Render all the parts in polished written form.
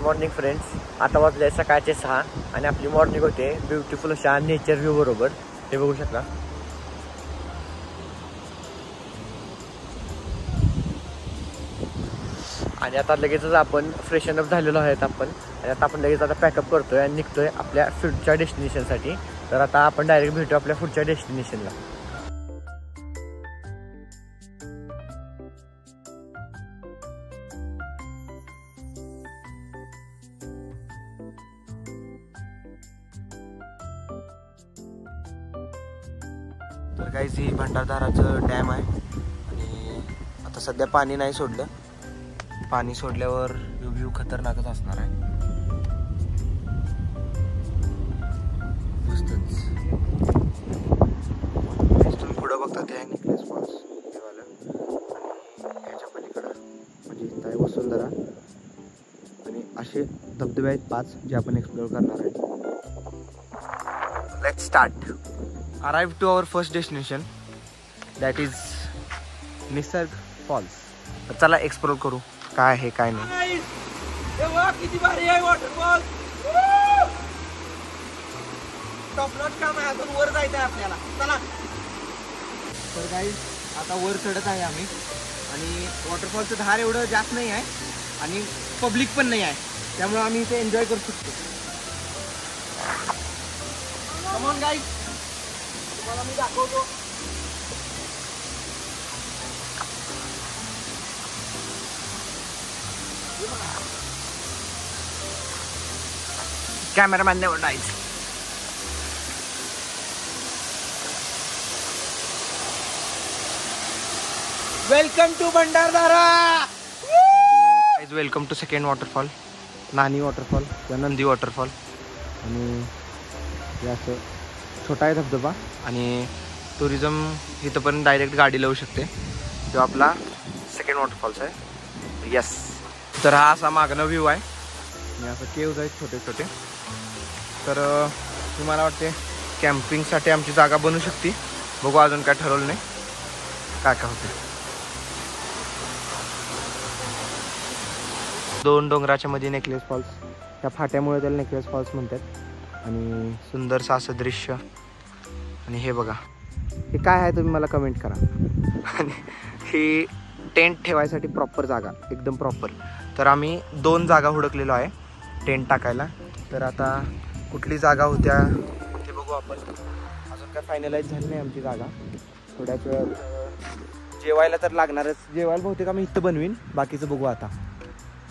Morning friends. आता वाजले सकाळचे 6 आणि आपली मॉर्निंग होते ब्युटिफुल अशा नेचर व्ह्यू बरोबर. हे बघू शकता. आणि आता लगेचच आपण फ्रेशन अप झालेलो आहेत आपण. आणि आता आपण लगेच आता पॅकअप करतोय आणि निघतोय आपल्या पुढच्या डेस्टिनेशनसाठी. तर आता आपण डायरेक्ट भेटू आपल्या पुढच्या डेस्टिनेशनला. तर गाईज ही भंडारदराचं डॅम आहे आणि आता सध्या पाणी नाही सोडलं. पाणी सोडल्यावर व्ह्यू खतरनाकच असणार आहे. मस्तच. तुम्ही पुढं बघता ते आहे निकलेस फॉल्स हेवालं आणि ह्याच्या पलीकडं म्हणजे इथं आहे वसुंधरा आणि असे धबधबे आहेत 5 जे आपण एक्सप्लोअर करणार आहे. Let's start. Arrived to our first destination, that is निसर्ग फॉल्स. तर चला एक्सप्लोर करू काय आहे काय नाही. किती भारी आहे वॉटरफॉल. टॉप नॉच काम आहे. अजून वर जायचं आहे आपल्याला. चला. तर गाईज आता वर चढत आहे आम्ही आणि वॉटरफॉलचं धार एवढं जास्त नाही आहे आणि पब्लिक पण नाही आहे त्यामुळे आम्ही इथे एन्जॉय करू शकतो. कम ऑन गाईज, तुम्हाला मी दाखवतो. Cameraman never dies. Welcome to Bhandardara. Guys welcome to second waterfall, Nani waterfall किंवा नंदी वॉटरफॉल. आणि हे असं छोटा आहे धबधबा आणि टुरिझम इथं पण डायरेक्ट गाडी लावू शकते. तो आपला सेकंड वॉटरफॉल्स आहे. यस. तर हा असा मागणं व्ह्यू आहे आणि असं केव्ज आहेत छोटे छोटे. तर तुम्हाला वाटते कॅम्पिंगसाठी आमची जागा बनू शकते. बघू, अजून काय ठरवलं नाही काय काय होते. 2 डोंगराच्या मध्ये नेकलेस फॉल्स. त्या फाट्यामुळे त्याला नेकलेस फॉल्स म्हणतात. आणि सुंदरसं असं दृश्य. आणि हे बघा, हे काय आहे तुम्ही मला कमेंट करा. आणि ही टेंट ठेवायसाठी प्रॉपर जागा, एकदम प्रॉपर. तर आम्ही 2 जागा हुडकलेलो आहे टेंट टाकायला. तर आता कुठली जागा होत्या ते बघू आपण. अजून काय फायनलाइज झाली नाही आमची जागा. थोड्याच वेळ जेवायला तर लागणारच. जेवायला बहुतेक आम्ही इथं बनवीन, बाकीचं बघू आता.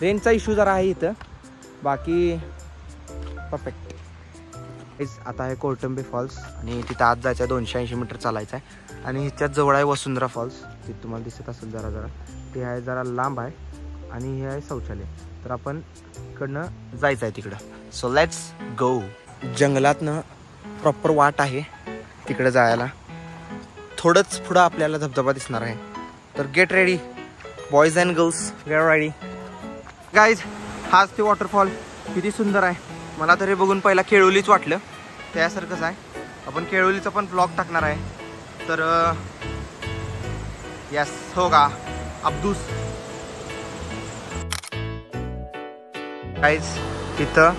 रेंजचा इश्यू जरा आहे इथं, बाकी परफेक्ट. आता आहे कोळटंबे फॉल्स आणि तिथं आत जायचं आहे. 280 मीटर चालायचं आहे. आणि ह्याच्यात जवळ आहे वसुंधरा फॉल्स. ते तुम्हाला दिसत असेल जरा जरा. ते आहे जरा लांब आहे आणि हे आहे शौचालय. तर आपण इकडनं जायचं आहे तिकडं. So let's go. जंगलातनं प्रॉपर वाट आहे तिकडं जायला. थोडंच पुढं आपल्याला धबधबा दिसणार आहे. तर get ready boys and girls, get ready. Guys हाच ते वॉटरफॉल. किती सुंदर आहे. मला तरी बघून पहिला केळवलीच वाटलं. त्यासारखंच आहे. आपण केळवलीचा पण ब्लॉग टाकणार आहे. तर यस हो का अब्दूस. गाईज तिथं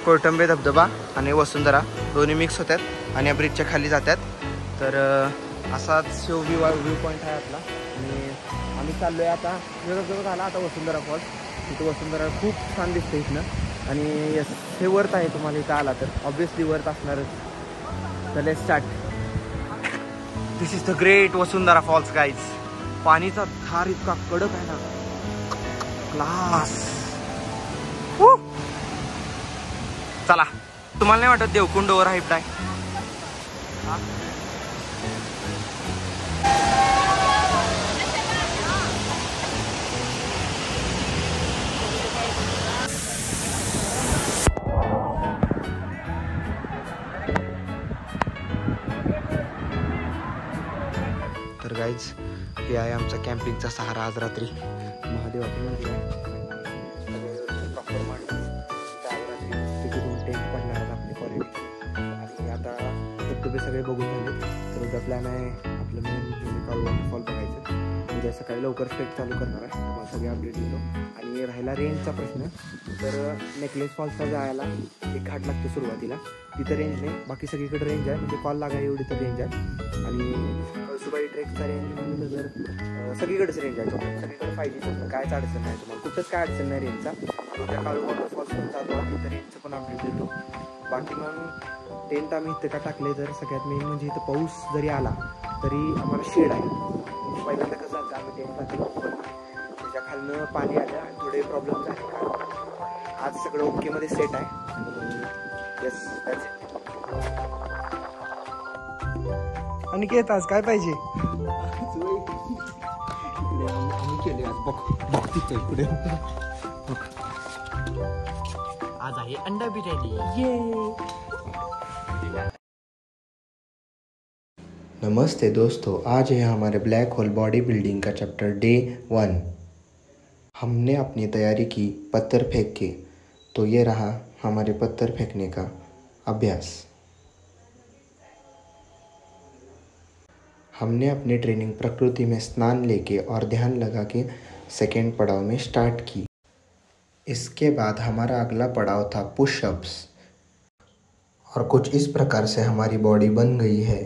कोळटंबे धबधबा आणि वसुंधरा दोन्ही मिक्स होतात आणि या ब्रिजच्या खाली जातात. तर असाच व्ह्यू पॉईंट आहे आपला. आणि आम्ही चाललो आहे आता. जवळ झाला आता वसुंधरा फॉल्स. तिथं वसुंधरा खूप छान दिसते इथनं. आणि यस हे वर्थ आहे. तुम्हाला इथं आला तर ऑब्विसली वर्थ असणारच. तर let's start. This is the great Vasundhara falls guys. पाणीचा धार इतका कडक आहे ना, क्लास. चला, तुम्हाला नाही वाटत देवकुंड ओव्हर हाईप्ड आहे? तर गाईज हे आहे आमचा कॅम्पिंगचा सहारा. आज रात्री महादेवाचं मंदिर आहे. प्रॉपर मांडून तिथे 2 टेंट पडणार आहेत आपले क्वालिटी. आणि आता धबधबे सगळे बघून झाले. तर उद्या प्लॅन आहे आपलं मेन काळू वॉटरफॉल बघायचं. उद्या सकाळी लवकर ट्रेक चालू करणार आहे, तुम्हाला सगळे अपडेट देतो. आणि राहिला रेंजचा प्रश्न, तर नेकलेस फॉल्सला जायला एक घाट लागतो सुरुवातीला, तिथं रेंज नाही, बाकी सगळीकडे रेंज आहे, म्हणजे कॉल लागाय एवढी तर रेंज आहे. आणि कळसुबाई ट्रेकचा रेंज म्हणलं तर सगळीकडेच रेंज आहे, सगळीकडे 5G कायच अडचण नाही तुम्हाला, कुठंच काय अडचण नाही रेंजचा. उद्या काळू वॉटरफॉल्स पण चालू आहे, तिथं रेंजचं पण अपडेट देतो. बाकी मग टेंट आम्ही इथं का टाकले, तर सगळ्यात मेन म्हणजे इथं पाऊस जरी आला तरी आम्हाला शेड आहे. पहिल्यांदा कसं झालं, आम्ही टेंट टाकलं पण त्याच्या खालनं पाणी आलं आणि थोडे प्रॉब्लेम झाले. का आज सगळं ओकेमध्ये सेट आहे आणि येस दॅट्स इट. अनिकेत आज काय पाहिजे? केले आज बघ पुढे आज आहे अंडा बिर्याणी. नमस्ते दोस्तों, आज है हमारे ब्लैक होल बॉडी बिल्डिंग का चैप्टर डे 1. हमने अपनी तैयारी की पत्थर फेंक के, तो ये रहा हमारे पत्थर फेंकने का अभ्यास. हमने अपनी ट्रेनिंग प्रकृति में स्नान लेके और ध्यान लगा के सेकेंड पड़ाव में स्टार्ट की. इसके बाद हमारा अगला पड़ाव था पुशअप्स, और कुछ इस प्रकार से हमारी बॉडी बन गई है.